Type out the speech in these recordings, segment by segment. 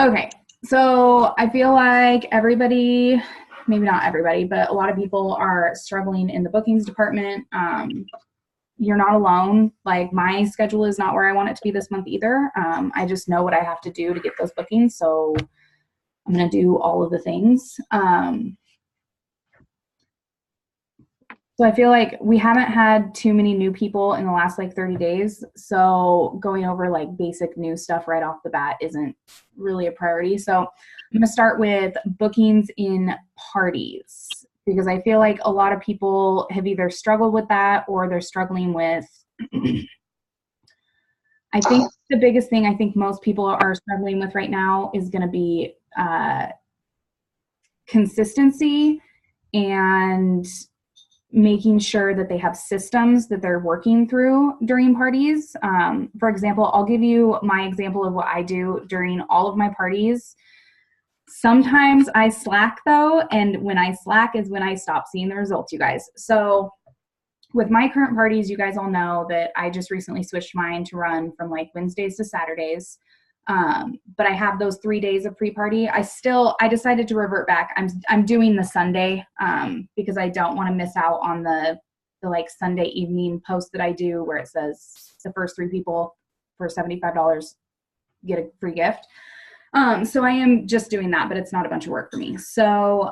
Okay, so I feel like everybody, maybe not everybody, but a lot of people are struggling in the bookings department. You're not alone. Like, my schedule is not where I want it to be this month either. I just know what I have to do to get those bookings, so I'm going to do all of the things. So I feel like we haven't had too many new people in the last like 30 days. So going over like basic new stuff right off the bat isn't really a priority. So I'm going to start with bookings in parties because I feel like a lot of people have either struggled with that or they're struggling with, I think the biggest thing I think most people are struggling with right now is going to be consistency and making sure that they have systems that they're working through during parties. For example, I'll give you my example of what I do during all of my parties. Sometimes I slack though, and when I slack is when I stop seeing the results, you guys. So with my current parties, you guys all know that I just recently switched mine to run from like Wednesdays to Saturdays. But I have those 3 days of pre-party. I decided to revert back. I'm doing the Sunday, because I don't want to miss out on the like Sunday evening post that I do where it says the first 3 people for $75 get a free gift. So I am just doing that, but it's not a bunch of work for me. So,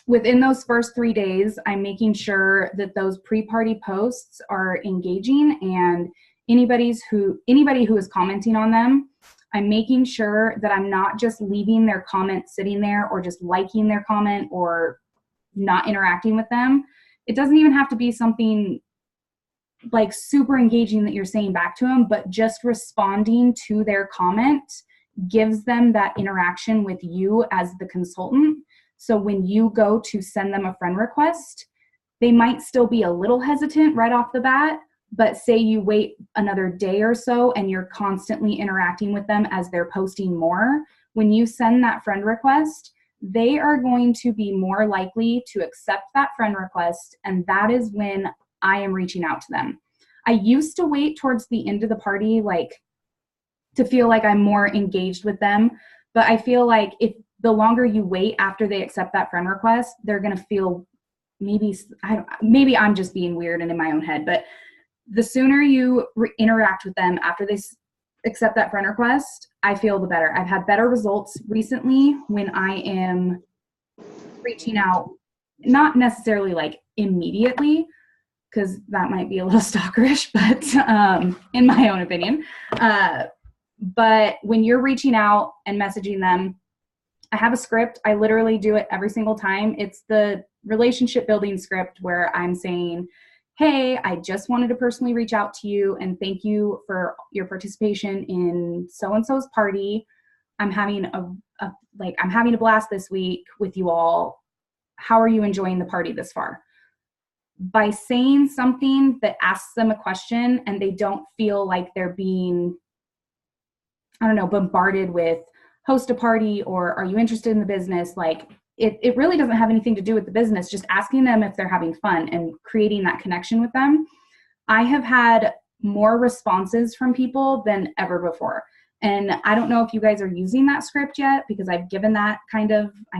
within those first 3 days, I'm making sure that those pre-party posts are engaging, and anybody who is commenting on them, I'm making sure that I'm not just leaving their comment sitting there or just liking their comment or not interacting with them. It doesn't even have to be something like super engaging that you're saying back to them, but just responding to their comment gives them that interaction with you as the consultant. So when you go to send them a friend request, they might still be a little hesitant right off the bat, but say you wait another day or so and you're constantly interacting with them as they're posting more. When you send that friend request, they are going to be more likely to accept that friend request, and that is when I am reaching out to them. I used to wait towards the end of the party, like to feel like I'm more engaged with them, but I feel like if the longer you wait after they accept that friend request, they're going to feel maybe I'm just being weird and in my own head, but the sooner you interact with them after they accept that friend request, I feel the better. I've had better results recently when I am reaching out, not necessarily like immediately, because that might be a little stalkerish, but in my own opinion. But when you're reaching out and messaging them, I have a script. I literally do it every single time. It's the relationship building script where I'm saying, hey, I just wanted to personally reach out to you and thank you for your participation in so-and-so's party. I'm having I'm having a blast this week with you all. How are you enjoying the party this far? By saying something that asks them a question and they don't feel like they're being, I don't know, bombarded with host a party or are you interested in the business? Like it really doesn't have anything to do with the business, just asking them if they're having fun and creating that connection with them. I have had more responses from people than ever before. And I don't know if you guys are using that script yet because I've given that I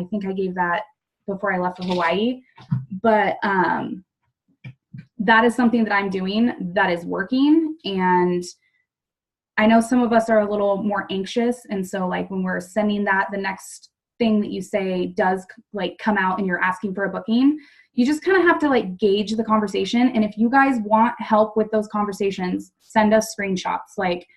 think I gave that before I left for Hawaii. But that is something that I'm doing that is working. And I know some of us are a little more anxious. And so like when we're sending that, the next thing that you say does like come out and you're asking for a booking, you just kind of have to like gauge the conversation. And if you guys want help with those conversations, send us screenshots. Like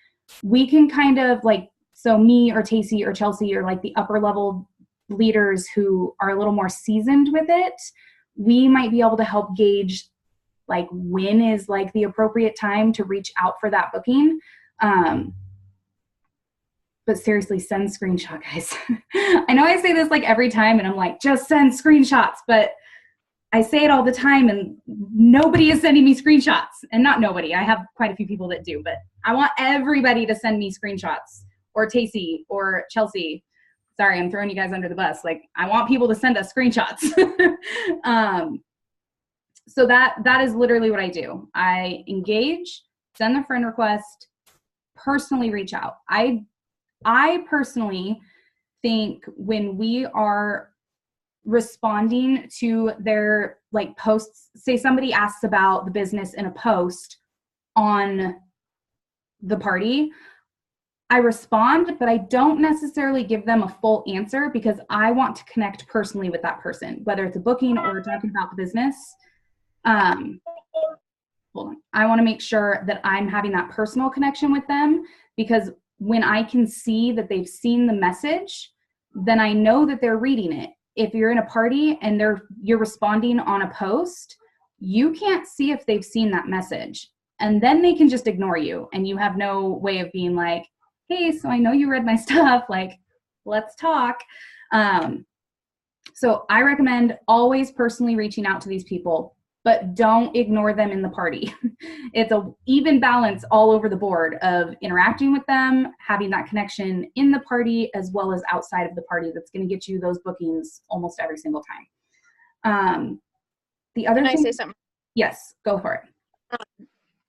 we can kind of like, so me or Tacey or Chelsea or like the upper level leaders who are a little more seasoned with it, we might be able to help gauge like when is like the appropriate time to reach out for that booking. But seriously, send screenshot, guys. I know I say this like every time and I'm like, just send screenshots, but I say it all the time and nobody is sending me screenshots. And not nobody, I have quite a few people that do, but I want everybody to send me screenshots, or Tacey or Chelsea. Sorry, I'm throwing you guys under the bus. Like I want people to send us screenshots. So that is literally what I do. I engage, send the friend request, personally reach out. I personally think when we are responding to their like posts, say somebody asks about the business in a post on the party, I respond, but I don't necessarily give them a full answer because I want to connect personally with that person, whether it's a booking or talking about the business. Hold on. I want to make sure that I'm having that personal connection with them, because when I can see that they've seen the message, then I know that they're reading it. If you're in a party and you're responding on a post, you can't see if they've seen that message. And then they can just ignore you, and you have no way of being like, hey, so I know you read my stuff, like, let's talk. So I recommend always personally reaching out to these people, but don't ignore them in the party. It's an even balance all over the board of interacting with them, having that connection in the party as well as outside of the party. That's going to get you those bookings almost every single time. The other Can thing, I say something? Yes, go for it.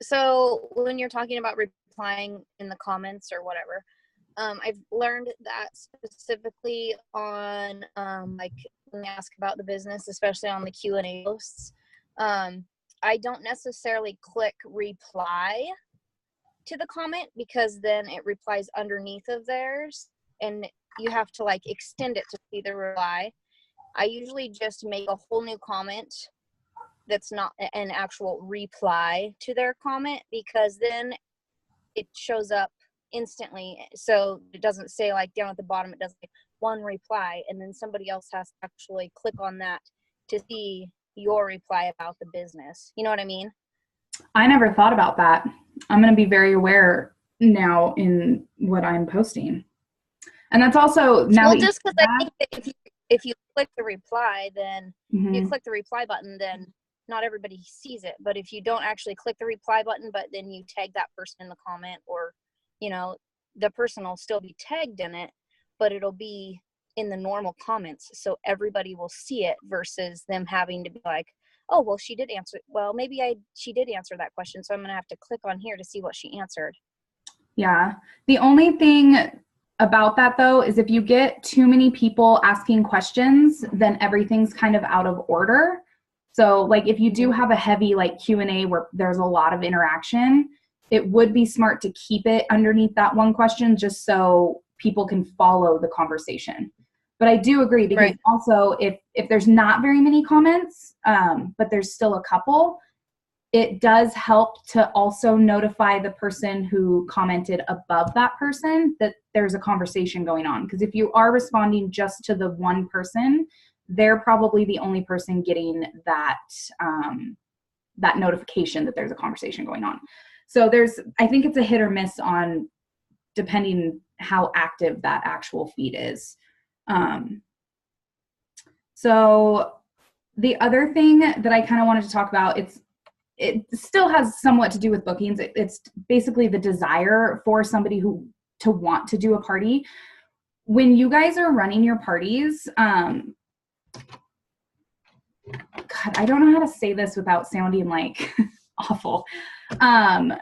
So when you're talking about replying in the comments or whatever, I've learned that specifically on like when they ask about the business, especially on the Q&A posts, I don't necessarily click reply to the comment, because then it replies underneath of theirs and you have to like extend it to see the reply. I usually just make a whole new comment that's not an actual reply to their comment, because then it shows up instantly. So it doesn't say like down at the bottom, it does like one reply, and then somebody else has to actually click on that to see your reply about the business. You know what I mean? I never thought about that. I'm going to be very aware now in what I'm posting. And that's also now. Well, just because I think that if you click the reply, then you click the reply button, then not everybody sees it. But if you don't actually click the reply button, but then you tag that person in the comment, or, you know, the person will still be tagged in it, but it'll be in the normal comments. So everybody will see it versus them having to be like, oh, well, she did answer. Well, maybe she did answer that question, so I'm going to have to click on here to see what she answered. Yeah. The only thing about that, though, is if you get too many people asking questions, then everything's kind of out of order. So like if you do have a heavy like Q&A where there's a lot of interaction, it would be smart to keep it underneath that one question just so people can follow the conversation. But I do agree, because also if there's not very many comments, but there's still a couple, it does help to also notify the person who commented above that person that there's a conversation going on. Because if you are responding just to the one person, they're probably the only person getting that that notification that there's a conversation going on. So I think it's a hit or miss on depending how active that actual feed is. So the other thing that I kind of wanted to talk about, it still has somewhat to do with bookings. It's basically the desire for somebody to want to do a party. When you guys are running your parties, God, I don't know how to say this without sounding like awful. The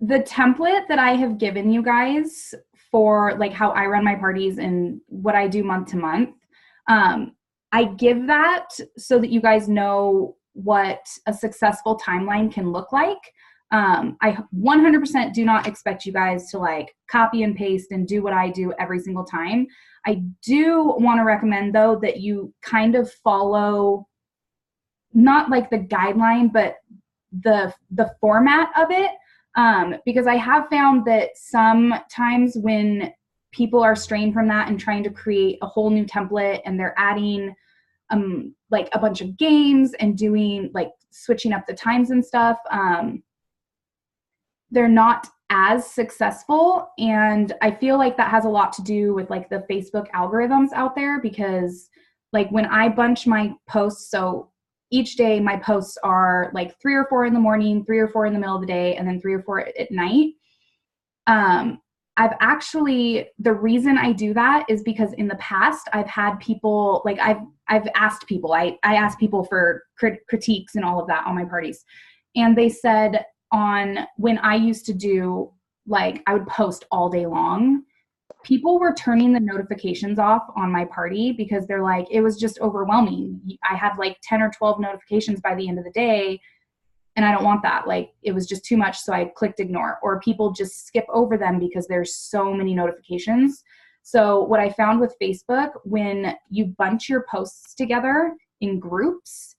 template that I have given you guys for like how I run my parties and what I do month to month, I give that so that you guys know what a successful timeline can look like. I 100% do not expect you guys to like copy and paste and do what I do every single time. I do want to recommend, though, that you kind of follow not like the guideline, but the format of it, because I have found that sometimes when people are straying from that and trying to create a whole new template and they're adding like a bunch of games and doing like switching up the times and stuff, they're not as successful. And I feel like that has a lot to do with like the Facebook algorithms out there, because like when I bunch my posts, so each day my posts are like 3 or 4 in the morning, 3 or 4 in the middle of the day, and then 3 or 4 at night. I've actually, the reason I do that is because in the past I've had people, like I've asked people, I asked people for critiques and all of that on my parties. And they said when I used to do like I would post all day long. People were turning the notifications off on my party because they're like, it was just overwhelming. I had like 10 or 12 notifications by the end of the day, and I don't want that. Like, it was just too much, so I clicked ignore. Or people just skip over them because there's so many notifications. So what I found with Facebook, when you bunch your posts together in groups,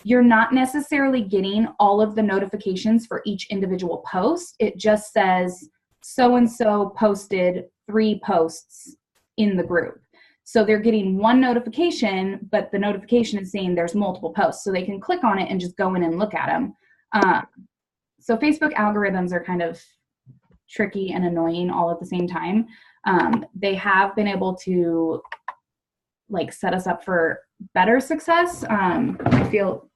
you're not necessarily getting all of the notifications for each individual post. It just says so-and-so posted 3 posts in the group. So they're getting one notification, but the notification is saying there's multiple posts. So they can click on it and just go in and look at them. So Facebook algorithms are kind of tricky and annoying all at the same time. They have been able to like set us up for better success. I feel,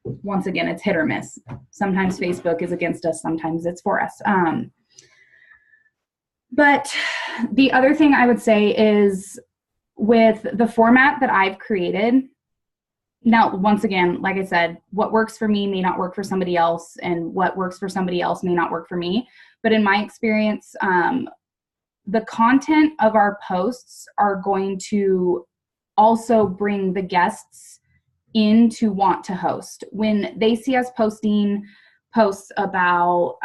once again, it's hit or miss. Sometimes Facebook is against us, sometimes it's for us. But the other thing I would say is, with the format that I've created, now, once again, like I said, what works for me may not work for somebody else, and what works for somebody else may not work for me. But in my experience, the content of our posts are going to also bring the guests in to want to host. When they see us posting posts about,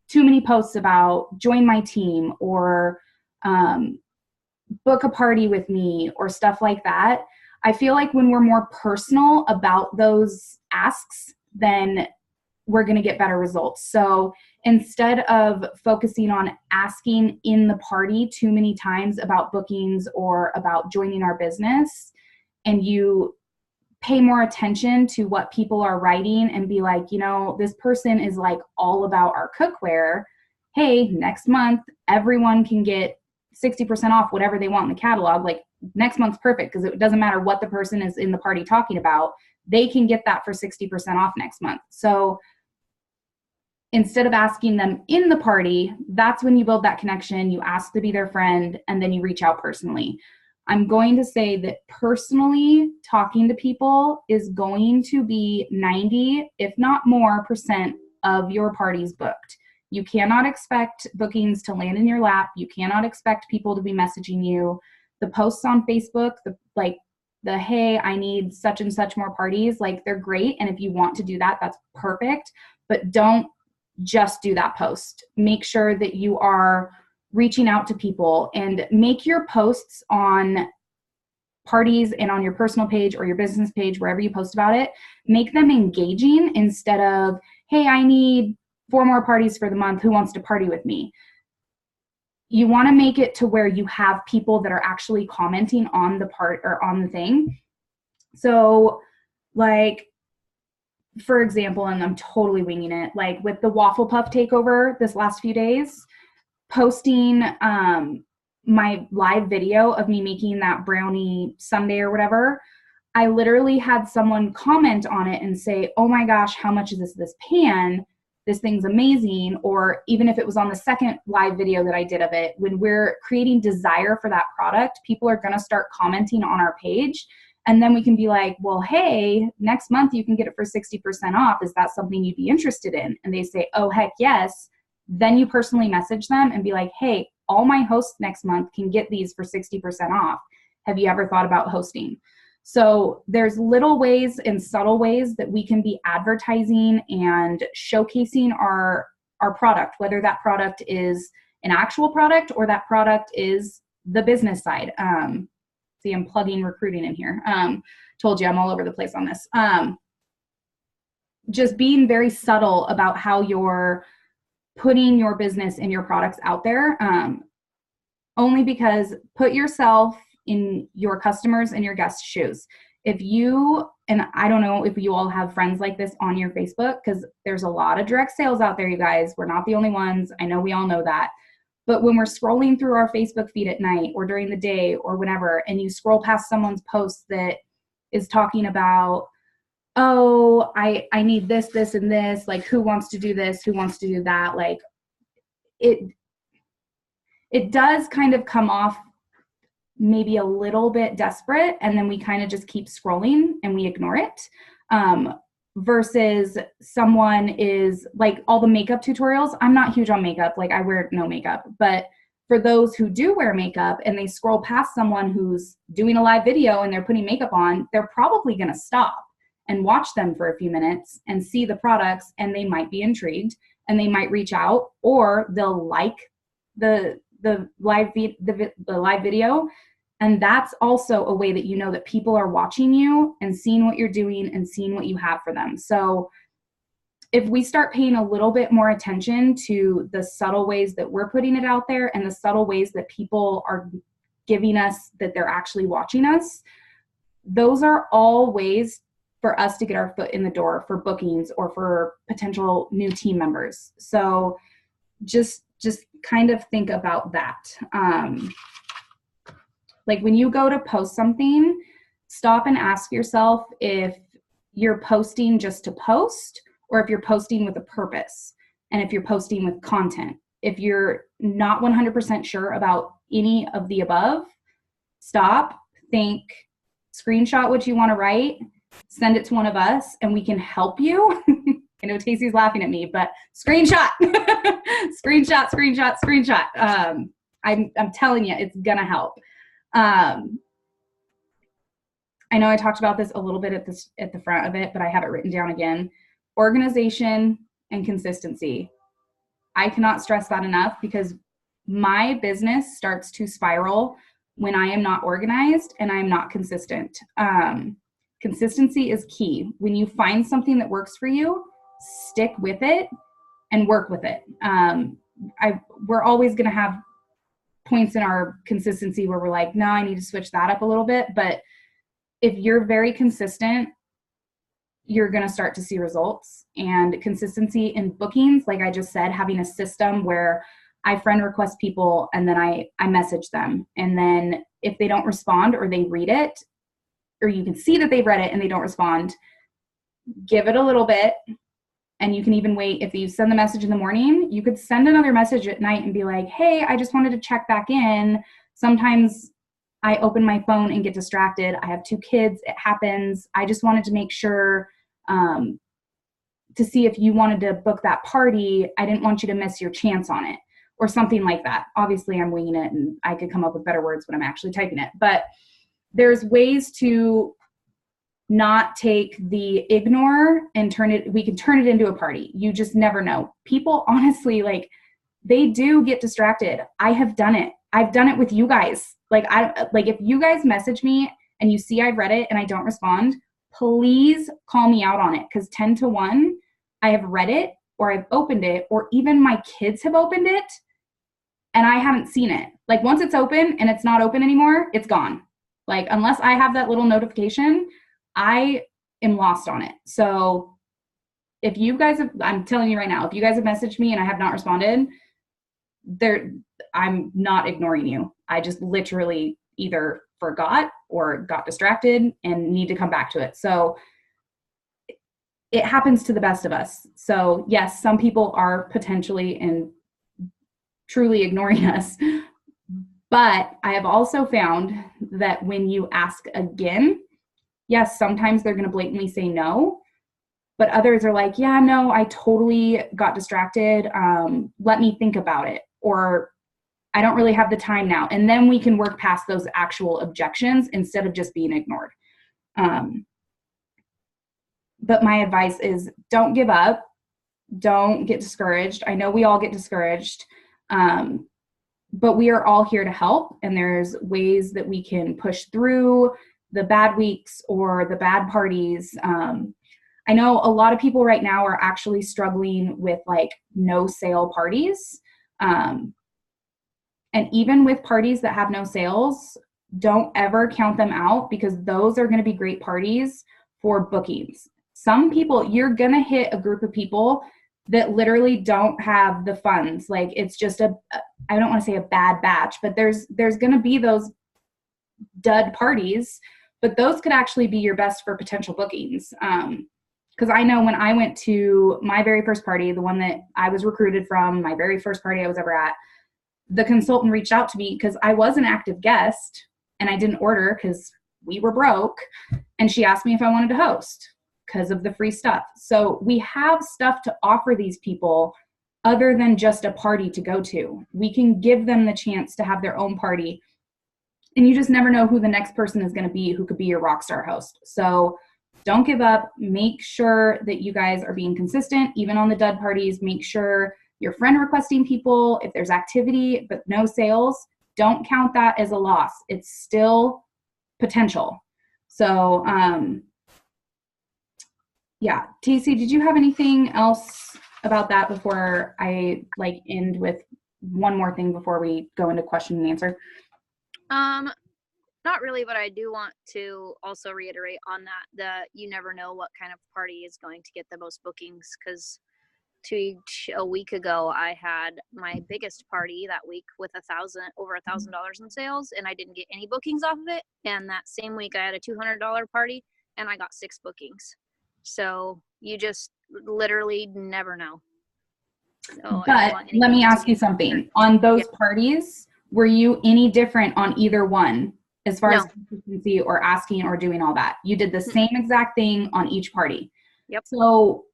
too many posts about join my team, or book a party with me, or stuff like that, I feel like when we're more personal about those asks, then we're going to get better results. So instead of focusing on asking in the party too many times about bookings or about joining our business, and you pay more attention to what people are writing and be like, you know, this person is like all about our cookware. Hey, next month, everyone can get 60% off whatever they want in the catalog. Like, next month's perfect, because it doesn't matter what the person is in the party talking about. They can get that for 60% off next month. So instead of asking them in the party, that's when you build that connection. You ask to be their friend, and then you reach out personally. I'm going to say that personally talking to people is going to be 90, if not more, % of your parties booked. You cannot expect bookings to land in your lap. You cannot expect people to be messaging you. The posts on Facebook, the hey, I need such and such more parties, like, they're great. And if you want to do that, that's perfect. But don't just do that post. Make sure that you are reaching out to people, and make your posts on parties and on your personal page or your business page, wherever you post about it, make them engaging instead of, hey, I need 4 more parties for the month. Who wants to party with me? You want to make it to where you have people that are actually commenting on the part or on the thing. So, like, for example, and I'm totally winging it, like with the Waffle Puff takeover this last few days, posting my live video of me making that brownie sundae or whatever, I literally had someone comment on it and say, oh my gosh, how much is this pan? This thing's amazing. Or even if it was on the second live video that I did of it, when we're creating desire for that product, people are going to start commenting on our page. And then we can be like, well, hey, next month you can get it for 60% off. Is that something you'd be interested in? And they say, oh, heck yes. Then you personally message them and be like, hey, all my hosts next month can get these for 60% off. Have you ever thought about hosting? So there's little ways and subtle ways that we can be advertising and showcasing our product, whether that product is an actual product or that product is the business side. See, I'm plugging recruiting in here. Told you I'm all over the place on this. Just being very subtle about how you're putting your business and your products out there, only because put yourself in your customers and your guests' shoes. If you, and I don't know if you all have friends like this on your Facebook, because there's a lot of direct sales out there, you guys. We're not the only ones. I know we all know that. But when we're scrolling through our Facebook feed at night or during the day or whenever, and you scroll past someone's post that is talking about, oh, I need this, this, and this, like, who wants to do this, who wants to do that, like, it does kind of come off maybe a little bit desperate, and then we kind of just keep scrolling and we ignore it. versus someone is like all the makeup tutorials. I'm not huge on makeup. Like I wear no makeup, but for those who do wear makeup and they scroll past someone who's doing a live video and they're putting makeup on, they're probably going to stop and watch them for a few minutes and see the products, and they might be intrigued and they might reach out, or they'll like the live video. And that's also a way that you know that people are watching you and seeing what you're doing and seeing what you have for them. So if we start paying a little bit more attention to the subtle ways that we're putting it out there and the subtle ways that people are giving us that they're actually watching us, those are all ways for us to get our foot in the door for bookings or for potential new team members. So just kind of think about that. Like when you go to post something, stop and ask yourself if you're posting just to post, or if you're posting with a purpose, and if you're posting with content. If you're not 100% sure about any of the above, stop, think, screenshot what you want to write, send it to one of us, and we can help you. I know Tacey's laughing at me, but screenshot, screenshot. I'm telling you, it's gonna help. I know I talked about this a little bit at the front of it, but I have it written down again. Organization and consistency. I cannot stress that enough, because my business starts to spiral when I am not organized and I am not consistent. Consistency is key. When you find something that works for you, stick with it and work with it. We're always going to have points in our consistency where we're like, no, I need to switch that up a little bit. But if you're very consistent, you're going to start to see results. And consistency in bookings, like I just said, having a system where I friend request people and then I message them. And then if they don't respond, or they read it, or you can see that they've read it and they don't respond, give it a little bit. And you can even wait. If you send the message in the morning, you could send another message at night and be like, hey, I just wanted to check back in. Sometimes I open my phone and get distracted. I have 2 kids. It happens. I just wanted to make sure to see if you wanted to book that party. I didn't want you to miss your chance on it, or something like that. Obviously, I'm winging it and I could come up with better words when I'm actually typing it. But there's ways to not take the ignore and we can turn it into a party. You just never know. People, honestly, like, they do get distracted. I have done it. I've done it with you guys. Like, if you guys message me and you see I've read it and I don't respond, please call me out on it. Because 10 to 1, I have read it, or I've opened it, or even my kids have opened it and I haven't seen it. Like, once it's open and it's not open anymore, it's gone. Like, unless I have that little notification, I am lost on it. So if you guys have, I'm telling you right now, if you guys have messaged me and I have not responded, I'm not ignoring you. I just literally either forgot or got distracted and need to come back to it. So it happens to the best of us. So yes, some people are potentially and truly ignoring us. But I have also found that when you ask again, yes, sometimes they're going to blatantly say no, but others are like, yeah, no, I totally got distracted. Let me think about it. Or I don't really have the time now. And then we can work past those actual objections instead of just being ignored. But my advice is, don't give up. Don't get discouraged. I know we all get discouraged. But we are all here to help. And there's ways that we can push through the bad weeks or the bad parties. I know a lot of people right now are actually struggling with like no sale parties. And even with parties that have no sales, don't ever count them out, because those are going to be great parties for bookings. Some people, you're going to hit a group of people that literally don't have the funds. Like, it's just I don't want to say a bad batch, but there's going to be those dud parties, but those could actually be your best for potential bookings. Because I know when I went to my very first party, the one that I was recruited from, my very first party I was ever at, the consultant reached out to me because I was an active guest and I didn't order because we were broke. And she asked me if I wanted to host. because of the free stuff. So we have stuff to offer these people other than just a party to go to. We can give them the chance to have their own party. And you just never know who the next person is going to be who could be your rockstar host. So don't give up. Make sure that you guys are being consistent, even on the dud parties. Make sure you're friend requesting people. If there's activity but no sales, don't count that as a loss. It's still potential. So, yeah. TC, did you have anything else about that before I end with one more thing before we go into question and answer? Not really, but I do want to also reiterate on that you never know what kind of party is going to get the most bookings, because a week ago I had my biggest party that week with over $1,000 in sales, and I didn't get any bookings off of it. And that same week I had a $200 party and I got 6 bookings. So you just literally never know. So but let me ask you something. On those parties, were you any different on either one as far as consistency or asking or doing all that? You did the same exact thing on each party. Yep. So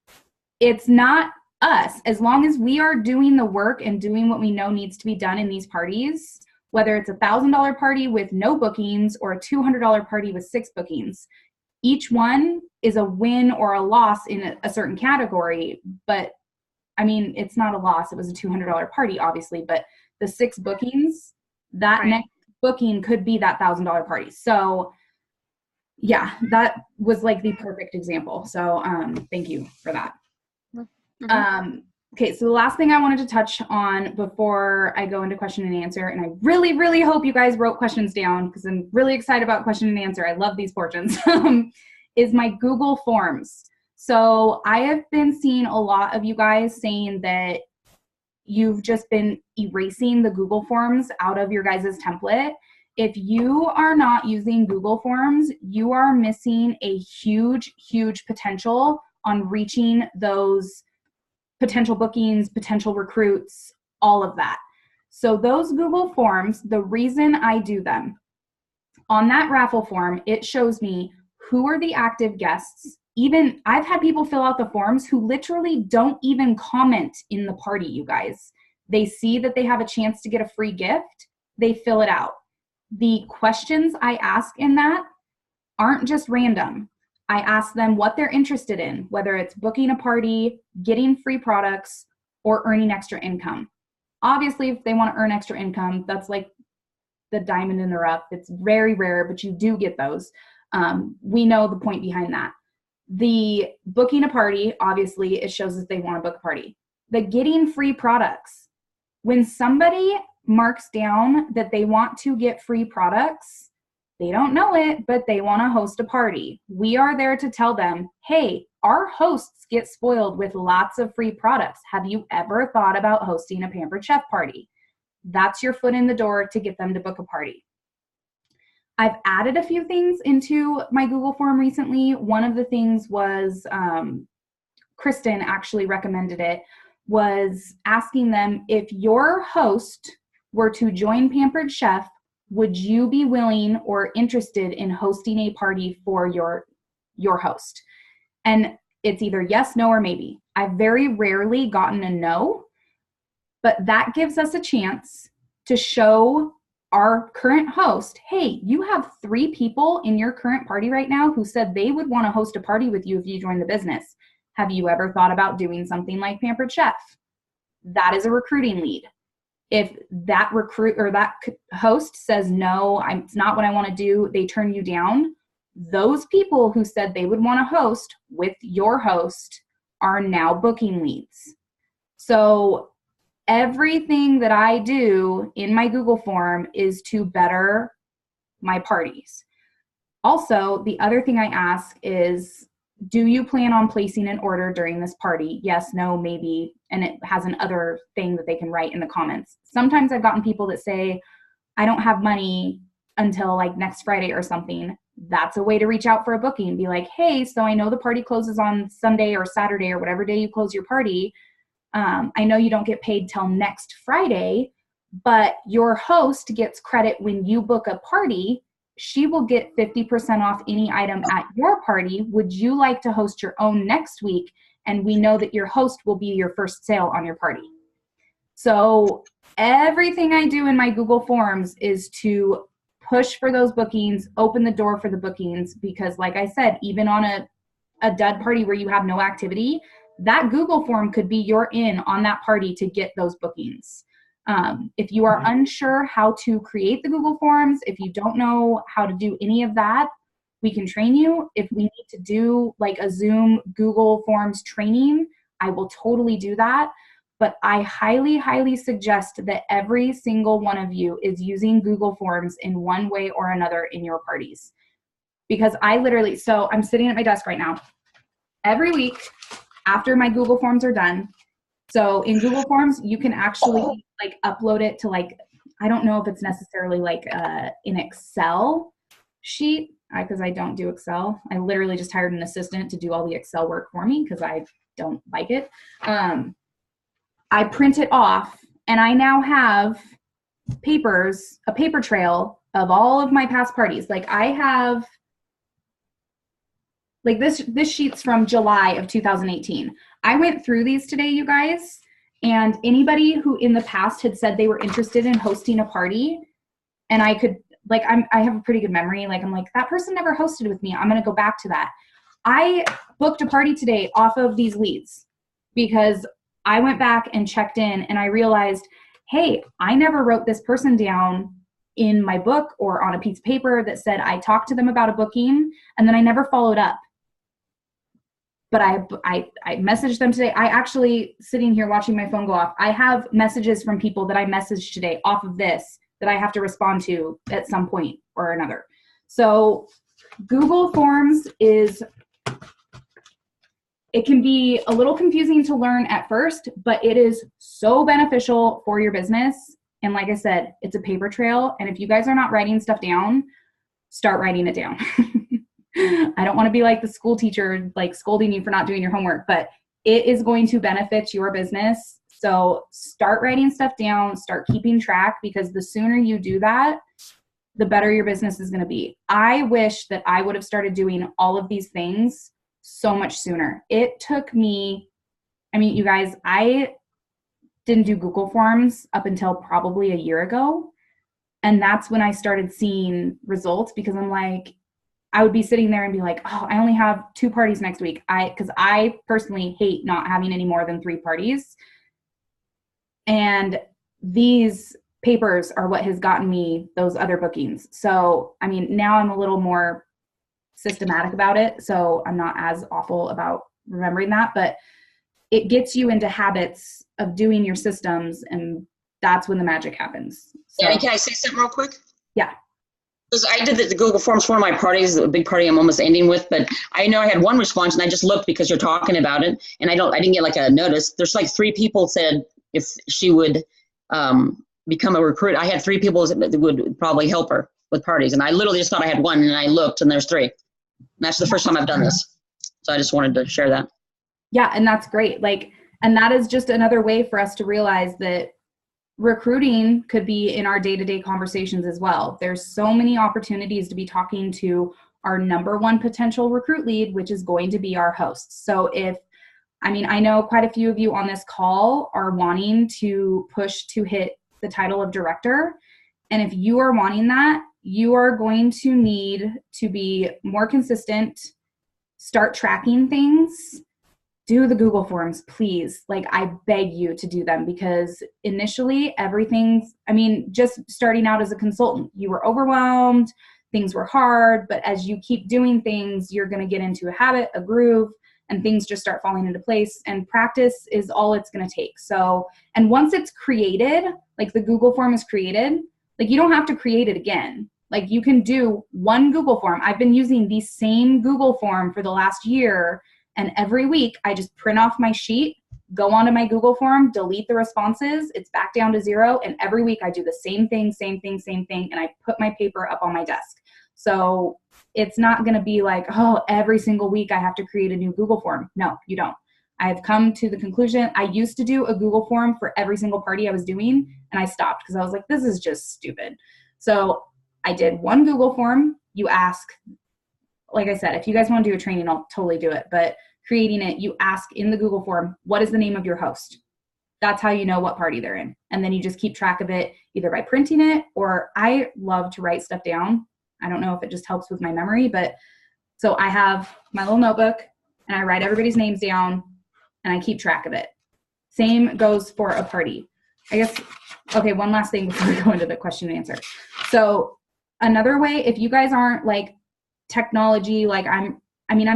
it's not us. As long as we are doing the work and doing what we know needs to be done in these parties, whether it's $1,000 party with no bookings or a $200 party with 6 bookings, each one is a win or a loss in a certain category. But I mean, it's not a loss. It was a $200 party, obviously, but the 6 bookings, that next booking could be that $1,000 party. So yeah, that was the perfect example. So thank you for that. Mm-hmm. Okay, so the last thing I wanted to touch on before I go into question and answer, and I really, really hope you guys wrote questions down because I'm really excited about question and answer. I love these portions, is my Google Forms. So I have been seeing a lot of you guys saying that you've just been erasing the Google Forms out of your guys' template. If you are not using Google Forms, you are missing a huge, huge potential on reaching those potential bookings, potential recruits, all of that. So those Google Forms, the reason I do them, on that raffle form, it shows me who are the active guests. Even I've had people fill out the forms who literally don't even comment in the party, you guys. They see that they have a chance to get a free gift, they fill it out. The questions I ask in that aren't just random. I ask them what they're interested in, whether it's booking a party, getting free products, or earning extra income. Obviously, if they want to earn extra income, that's like the diamond in the rough. It's very rare, but you do get those. We know the point behind that. The booking a party, obviously, it shows that they want to book a party. The getting free products. When somebody marks down that they want to get free products, they don't know it, but they want to host a party. We are there to tell them, hey, our hosts get spoiled with lots of free products. Have you ever thought about hosting a Pampered Chef party? That's your foot in the door to get them to book a party. I've added a few things into my Google form recently. One of the things was, Kristen actually recommended it, was asking them, if your host were to join Pampered Chef, would you be willing or interested in hosting a party for your host? And it's either yes, no, or maybe. I've very rarely gotten a no, but that gives us a chance to show our current host, hey, you have 3 people in your current party right now who said they would want to host a party with you if you join the business. Have you ever thought about doing something like Pampered Chef? That is a recruiting lead. If that recruit or that host says, no, it's not what I want to do, they turn you down, those people who said they would want to host with your host are now booking leads. So everything that I do in my Google form is to better my parties. Also, the other thing I ask is, do you plan on placing an order during this party? Yes, no, maybe. And it has an other thing that they can write in the comments. Sometimes I've gotten people that say, I don't have money until next Friday or something. That's a way to reach out for a booking. Be like, hey, so I know the party closes on Sunday or Saturday or whatever day you close your party. I know you don't get paid till next Friday, but your host gets credit when you book a party. she will get 50% off any item at your party. Would you like to host your own next week? And we know that your host will be your first sale on your party. So everything I do in my Google Forms is to push for those bookings, open the door for the bookings, because like I said, even on a dud party where you have no activity, that Google form could be your in on that party to get those bookings. If you are unsure how to create the Google Forms, if you don't know how to do any of that, we can train you. If we need to do like a Zoom Google Forms training, I will totally do that. But I highly, highly suggest that every single one of you is using Google Forms in one way or another in your parties. Because so I'm sitting at my desk right now. Every week after my Google Forms are done, so in Google Forms, you can actually like upload it to like, I don't know if it's necessarily like an Excel sheet, because I don't do Excel. I literally just hired an assistant to do all the Excel work for me because I don't like it. I print it off, and I now have a paper trail of all of my past parties. Like I have, like this sheet's from July of 2018. I went through these today, you guys, and anybody who in the past had said they were interested in hosting a party, and I could, like, I have a pretty good memory. Like, I'm like, that person never hosted with me. I'm going to go back to that. I booked a party today off of these leads because I went back and checked in and I realized, hey, I never wrote this person down in my book or on a piece of paper that said I talked to them about a booking, and then I never followed up. But I messaged them today. I actually, sitting here watching my phone go off, I have messages from people that I messaged today off of this that I have to respond to at some point or another. So Google Forms it can be a little confusing to learn at first, but it is so beneficial for your business. And like I said, it's a paper trail. And if you guys are not writing stuff down, start writing it down. I don't want to be like the school teacher, like scolding you for not doing your homework, but it is going to benefit your business. So start writing stuff down, start keeping track, because the sooner you do that, the better your business is going to be. I wish that I would have started doing all of these things so much sooner. It took me, I mean, you guys, I didn't do Google Forms up until probably a year ago. And that's when I started seeing results, because I'm like, I would be sitting there and be like, oh, I only have 2 parties next week. Because I personally hate not having any more than 3 parties. And these papers are what has gotten me those other bookings. So, I mean, now I'm a little more systematic about it. So I'm not as awful about remembering that, but it gets you into habits of doing your systems, and that's when the magic happens. So, Annie, can I say something real quick? Yeah. Because I did the Google Forms for one of my parties, a big party I'm almost ending with, but I know I had one response, and I just looked because you're talking about it, and I didn't get like a notice. There's like 3 people said if she would become a recruit. I had 3 people that would probably help her with parties, and I literally just thought I had 1, and I looked, and there's 3. And that's the first time I've done this. So I just wanted to share that. Yeah, and that's great. Like, and that is just another way for us to realize that recruiting could be in our day-to-day conversations as well. There's so many opportunities to be talking to our number 1 potential recruit lead, which is going to be our hosts. So I know quite a few of you on this call are wanting to push to hit the title of director. And if you are wanting that, you are going to need to be more consistent, start tracking things. Do the Google Forms, please. Like, I beg you to do them, because initially just starting out as a consultant, you were overwhelmed, things were hard, but as you keep doing things, you're going to get into a habit, a groove, and things just start falling into place, and practice is all it's going to take. So, and once it's created, like the Google form is created, like you don't have to create it again. Like you can do one Google form. I've been using the same Google form for the last year. And every week I just print off my sheet, go onto my Google form, delete the responses, it's back down to 0. And every week I do the same thing, and I put my paper up on my desk. So it's not going to be like, oh, every single week I have to create a new Google form. No, you don't. I've come to the conclusion, I used to do a Google form for every single party I was doing, and I stopped because I was like, this is just stupid. So I did one Google form. You ask, like I said, if you guys want to do a training, I'll totally do it. But creating it, you ask in the Google form, what is the name of your host? That's how you know what party they're in. And then you just keep track of it either by printing it, or I love to write stuff down. I don't know if it just helps with my memory, but so I have my little notebook and I write everybody's names down and I keep track of it. Same goes for a party. I guess, okay, one last thing before we go into the question and answer. So another way, if you guys aren't like technology, like I'm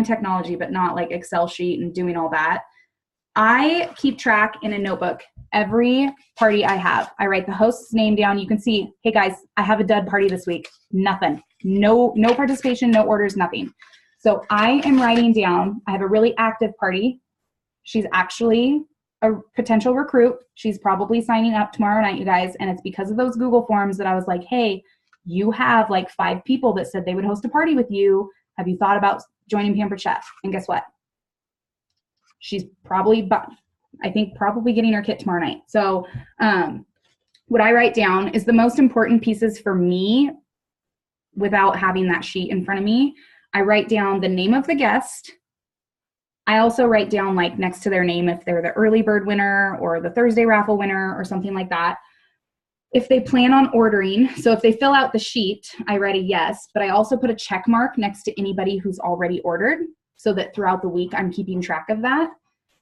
technology, but not like Excel sheet and doing all that. I keep track in a notebook every party I have. I write the host's name down. You can see, hey guys, I have a dud party this week. Nothing. No participation, no orders, nothing. So I am writing down, I have a really active party. She's actually a potential recruit. She's probably signing up tomorrow night, you guys. And it's because of those Google forms that I was like, hey, you have like 5 people that said they would host a party with you. Have you thought about joining Pampered Chef? And guess what? She's probably, I think, probably getting her kit tomorrow night. So what I write down is the most important pieces for me without having that sheet in front of me. I write down the name of the guest. I also write down like next to their name if they're the early bird winner or the Thursday raffle winner or something like that. If they plan on ordering, so if they fill out the sheet, I write a yes, but I also put a check mark next to anybody who's already ordered so that throughout the week I'm keeping track of that.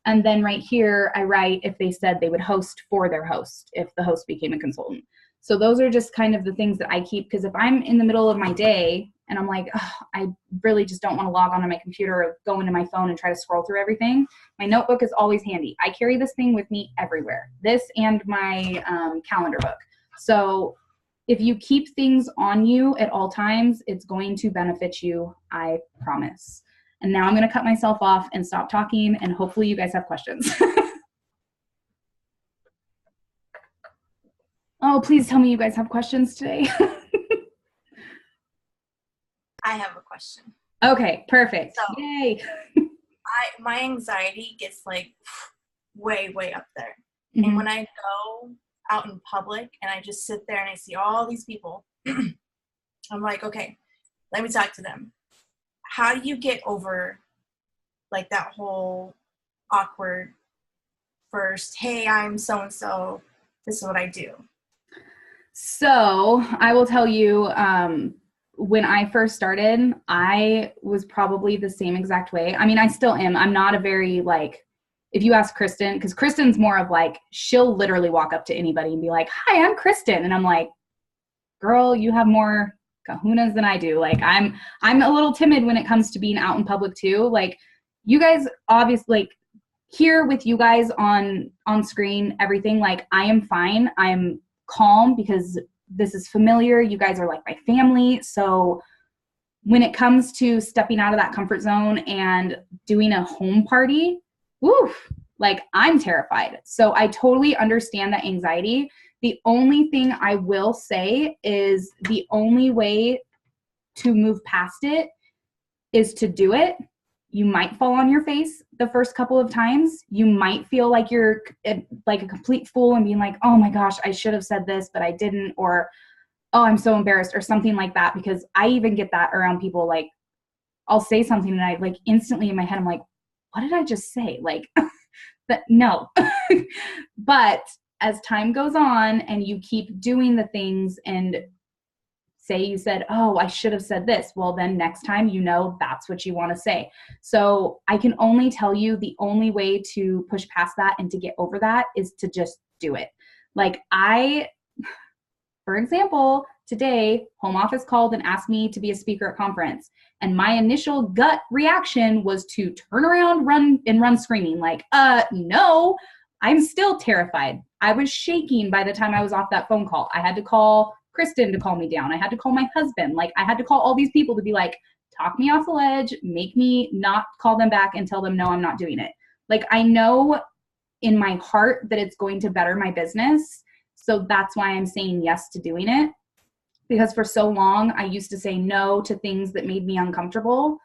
And then right here, I write if they said they would host for their host, if the host became a consultant. So those are just kind of the things that I keep, because if I'm in the middle of my day and I'm like, oh, I really just don't want to log onto my computer or go into my phone and try to scroll through everything, my notebook is always handy. I carry this thing with me everywhere, this and my calendar book. So if you keep things on you at all times, it's going to benefit you, I promise. And now I'm going to cut myself off and stop talking, and hopefully you guys have questions. Oh, please tell me you guys have questions today. I have a question. Okay, perfect. So, yay. My anxiety gets like way up there. Mm-hmm. And when I go out in public and I just sit there and I see all these people, I'm like, okay, let me talk to them. How do you get over like that whole awkward first, hey, I'm so-and-so, this is what I do? So I will tell you, when I first started, I was probably the same exact way. I mean, I still am. I'm not a very like, if you ask Kristen, because Kristen's more of like, she'll literally walk up to anybody and be like, hi, I'm Kristen. And I'm like, girl, you have more kahunas than I do. Like I'm a little timid when it comes to being out in public too. Like you guys obviously, like here with you guys on screen, everything, like I am fine. I'm calm because this is familiar. You guys are like my family. So when it comes to stepping out of that comfort zone and doing a home party, woof, like I'm terrified. So I totally understand that anxiety. The only thing I will say is the only way to move past it is to do it. You might fall on your face the first couple of times. You might feel like you're like a complete fool and being like, oh my gosh, I should have said this, but I didn't. Or, oh, I'm so embarrassed or something like that. Because I even get that around people. Like I'll say something and I like instantly in my head, I'm like, what did I just say? Like, but no. But as time goes on and you keep doing the things and say you said, oh, I should have said this. Well, then next time, you know, that's what you want to say. So I can only tell you the only way to push past that and to get over that is to just do it. Like for example, today, home office called and asked me to be a speaker at conference. And my initial gut reaction was to turn around, run screaming like, no, I'm still terrified. I was shaking by the time I was off that phone call. I had to call Kristen to calm me down. I had to call my husband. Like I had to call all these people to be like, talk me off the ledge, make me not call them back and tell them, no, I'm not doing it. Like I know in my heart that it's going to better my business. So that's why I'm saying yes to doing it. Because for so long, I used to say no to things that made me uncomfortable.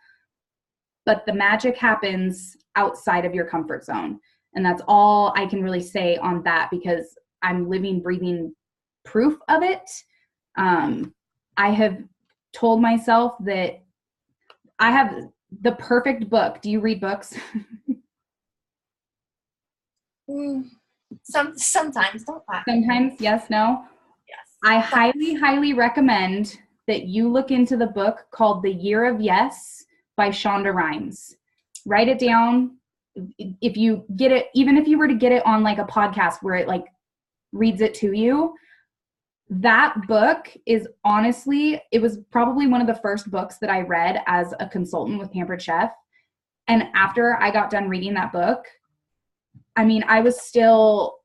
But the magic happens outside of your comfort zone. And that's all I can really say on that because I'm living, breathing proof of it. I have told myself that I have the perfect book. Do you read books? Sometimes, don't laugh. Sometimes, yes, no? Yes. I highly, highly recommend that you look into the book called The Year of Yes by Shonda Rhimes. Write it down. If you get it, even if you were to get it on like a podcast where it like reads it to you, that book is honestly, it was probably one of the first books that I read as a consultant with Pampered Chef. And after I got done reading that book, I mean, I was still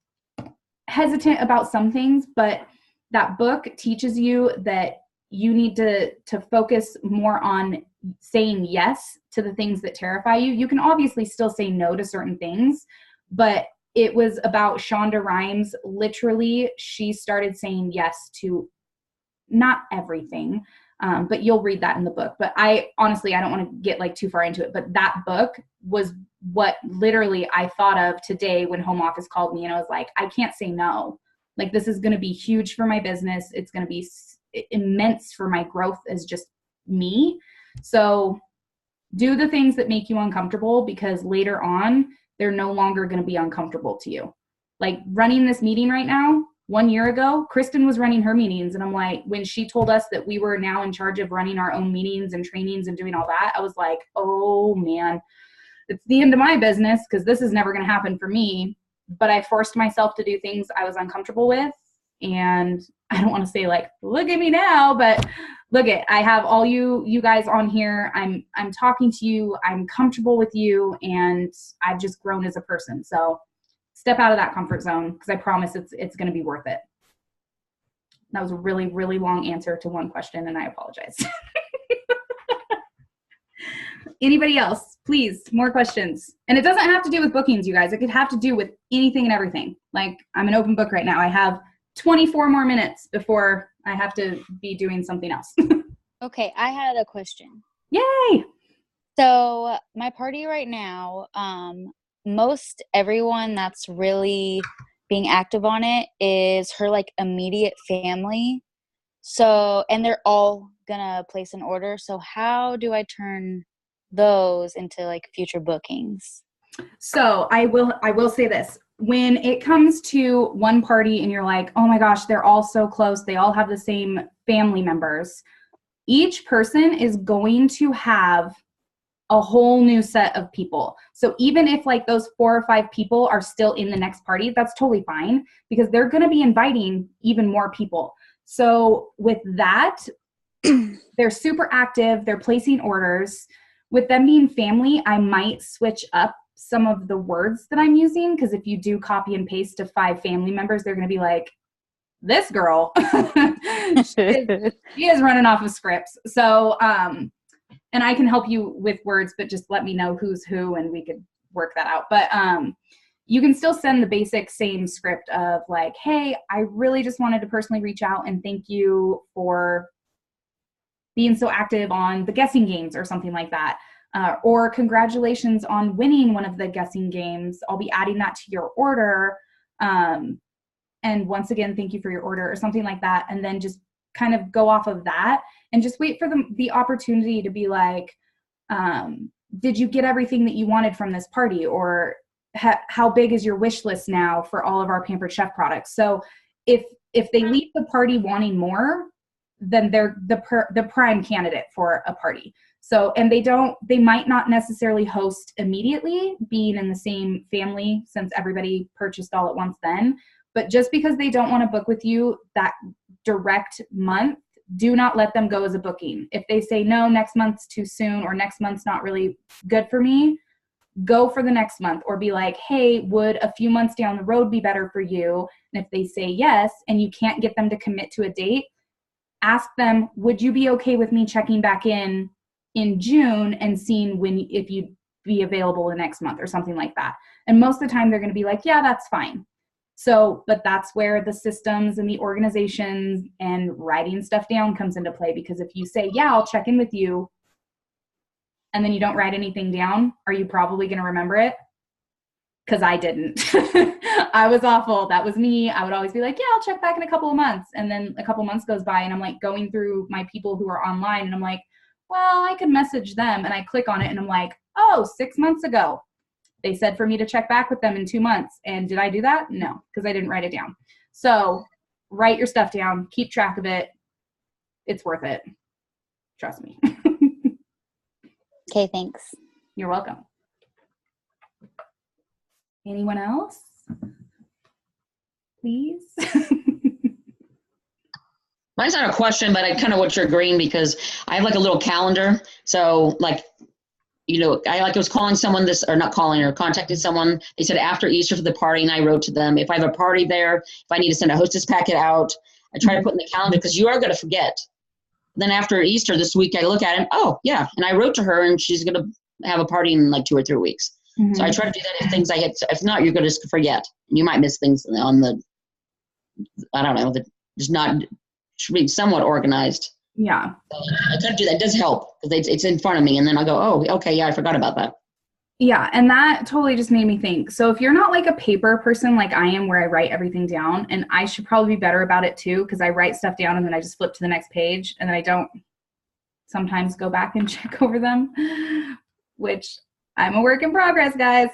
hesitant about some things, but that book teaches you that you need to focus more on saying yes to the things that terrify you. You can obviously still say no to certain things, but it was about Shonda Rhimes. Literally, she started saying yes to not everything, but you'll read that in the book. But I honestly, I don't want to get like too far into it, but that book was what literally I thought of today when home office called me and I was like, I can't say no. Like, this is going to be huge for my business. It's going to be immense for my growth as just me. So do the things that make you uncomfortable, because later on, they're no longer going to be uncomfortable to you. Like running this meeting right now, 1 year ago, Kristen was running her meetings. And I'm like, when she told us that we were now in charge of running our own meetings and trainings and doing all that, I was like, oh man, it's the end of my business, because this is never going to happen for me. But I forced myself to do things I was uncomfortable with. And I don't want to say like, look at me now, but look at, I have all you guys on here. I'm talking to you. I'm comfortable with you, and I've just grown as a person. So step out of that comfort zone, because I promise it's going to be worth it. That was a really, really long answer to one question, and I apologize. Anybody else? Please, more questions. And it doesn't have to do with bookings, you guys. It could have to do with anything and everything. Like, I'm an open book right now. I have 24 more minutes before I have to be doing something else. Okay, I had a question. Yay! So my party right now, most everyone that's really being active on it is her like immediate family. So, and they're all gonna place an order. So how do I turn those into like future bookings? So I will say this. When it comes to one party and you're like, oh my gosh, they're all so close, they all have the same family members, each person is going to have a whole new set of people. So even if like those 4 or 5 people are still in the next party, that's totally fine, because they're going to be inviting even more people. So with that, they're super active, they're placing orders. With them being family, I might switch up some of the words that I'm using, because if you do copy and paste to 5 family members, they're going to be like, this girl, she is running off of scripts. So, and I can help you with words, but just let me know who's who and we could work that out. But you can still send the basic same script of like, hey, I really just wanted to personally reach out and thank you for being so active on the guessing games or something like that. Or congratulations on winning one of the guessing games. I'll be adding that to your order. And once again, thank you for your order, or something like that. And then just kind of go off of that and just wait for the opportunity to be like, did you get everything that you wanted from this party? Or how big is your wish list now for all of our Pampered Chef products? So if they leave the party wanting more, then they're the prime candidate for a party. So, and they might not necessarily host immediately, being in the same family, since everybody purchased all at once then. But just because they don't want to book with you that direct month, do not let them go as a booking. If they say, no, next month's too soon, or next month's not really good for me, go for the next month, or be like, hey, would a few months down the road be better for you? And if they say yes, and you can't get them to commit to a date, ask them, would you be okay with me checking back in June and seeing if you'd be available the next month, or something like that. And most of the time they're going to be like, yeah, that's fine. So, but that's where the systems and the organizations and writing stuff down comes into play. Because if you say, yeah, I'll check in with you, and then you don't write anything down, are you probably going to remember it? because I didn't. I was awful. That was me. I would always be like, yeah, I'll check back in a couple of months. And then a couple of months goes by and I'm like going through my people who are online and I'm like, well, I could message them. And I click on it and I'm like, oh, 6 months ago, they said for me to check back with them in 2 months. And did I do that? No, because I didn't write it down. So write your stuff down, keep track of it. It's worth it. Trust me. Okay, thanks. You're welcome. Anyone else? Please. Mine's not a question, but I kind of what you're agreeing because I have like a little calendar. So like, you know, I was calling someone this, or not calling, or contacted someone. They said after Easter for the party, and I wrote to them, if I have a party there, if I need to send a hostess packet out, I try to put in the calendar because you are going to forget. Then after Easter this week, I look at it, oh yeah, and I wrote to her, and she's going to have a party in like 2 or 3 weeks. Mm-hmm. So I try to do that if things I get. If not, you're going to just forget. You might miss things on the, I don't know, just not should be somewhat organized. Yeah. So I try to do that. It does help because it's in front of me, and then I'll go, oh, okay, yeah, I forgot about that. Yeah, and that totally just made me think. So if you're not like a paper person like I am, where I write everything down, and I should probably be better about it too, because I write stuff down and then I just flip to the next page, and then I don't sometimes go back and check over them, which I'm a work in progress, guys.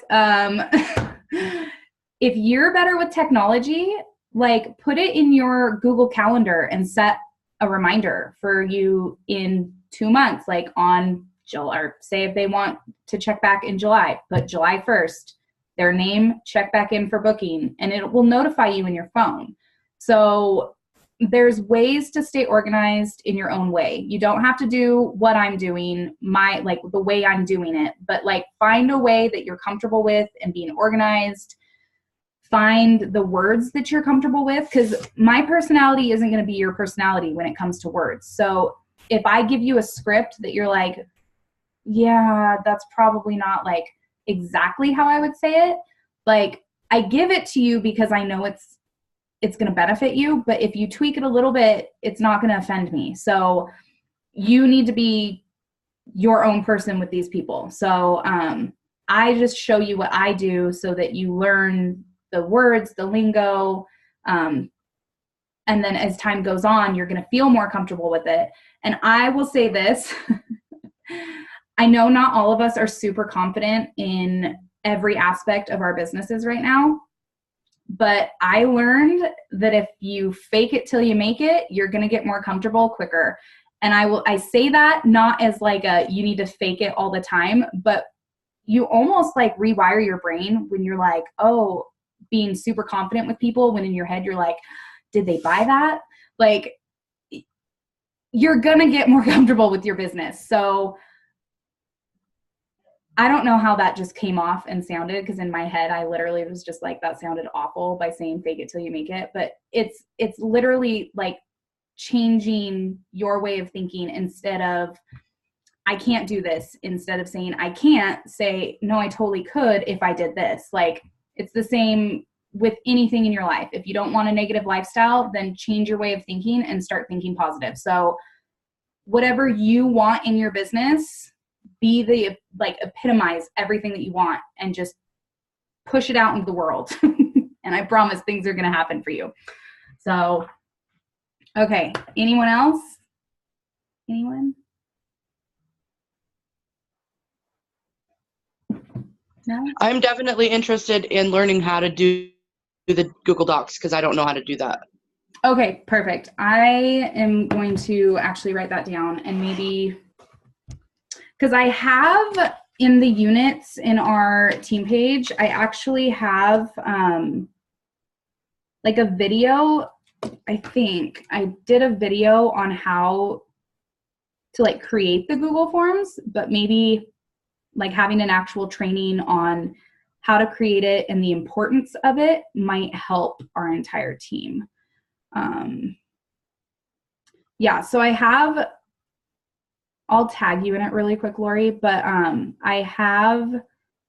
If you're better with technology, like put it in your Google Calendar and set a reminder for you in 2 months, like on July, or say if they want to check back in July, put July 1st, their name, check back in for booking, and it will notify you in your phone. So there's ways to stay organized in your own way. You don't have to do what I'm doing, like the way I'm doing it, but like find a way that you're comfortable with and being organized. Find the words that you're comfortable with, because my personality isn't going to be your personality when it comes to words. So if I give you a script that you're like, yeah, that's probably not like exactly how I would say it, like I give it to you because I know it's going to benefit you, but if you tweak it a little bit, it's not going to offend me. So you need to be your own person with these people. So I just show you what I do so that you learn the words, the lingo, and then as time goes on, you're going to feel more comfortable with it. And I will say this, I know not all of us are super confident in every aspect of our businesses right now, but I learned that if you fake it till you make it, you're going to get more comfortable quicker. And I say that not as like you need to fake it all the time, but you almost like rewire your brain when you're like, oh, being super confident with people, when in your head you're like, did they buy that? Like, you're going to get more comfortable with your business. So I don't know how that just came off and sounded, because in my head I literally was just like, that sounded awful by saying fake it till you make it. But it's literally like changing your way of thinking. Instead of I can't do this, instead of saying I can't, say no, I totally could if I did this. Like, it's the same with anything in your life. If you don't want a negative lifestyle, then change your way of thinking and start thinking positive. So whatever you want in your business, epitomize everything that you want and just push it out into the world. And I promise things are going to happen for you. So, okay. Anyone else? Anyone? No? I'm definitely interested in learning how to do the Google Docs because I don't know how to do that. Okay, perfect. I am going to actually write that down, and maybe, because I have in the units in our team page, I actually have like a video. I think I did a video on how to like create the Google Forms, but maybe like having an actual training on how to create it and the importance of it might help our entire team. Yeah, so I'll tag you in it really quick, Lori, but I have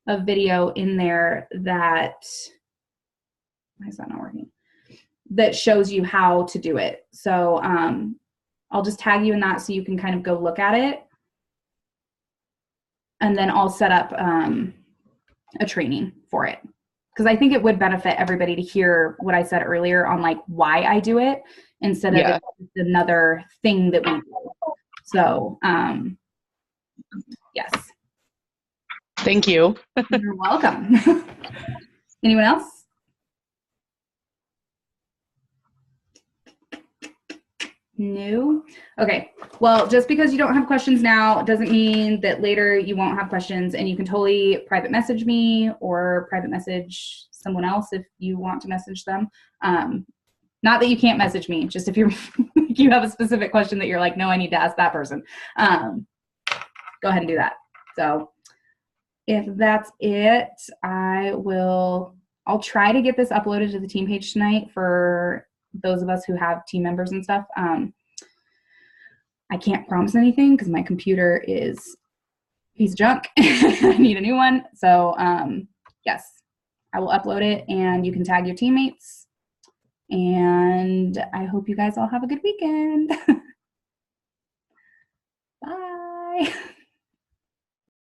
a video in there that, why is that not working? That shows you how to do it. So I'll just tag you in that so you can kind of go look at it. And then I'll set up a training for it. because I think it would benefit everybody to hear what I said earlier on like why I do it instead of it's just another thing that we do. So, yes. Thank you. You're welcome. Anyone else? No? Okay. Well, just because you don't have questions now doesn't mean that later you won't have questions, and you can totally private message me or private message someone else if you want to message them. Not that you can't message me, just if you're you have a specific question that you're like, no, I need to ask that person. Go ahead and do that. So if that's it, I'll try to get this uploaded to the team page tonight for those of us who have team members and stuff. I can't promise anything because my computer is a piece of junk. I need a new one. So yes, I will upload it and you can tag your teammates. And I hope you guys all have a good weekend. Bye.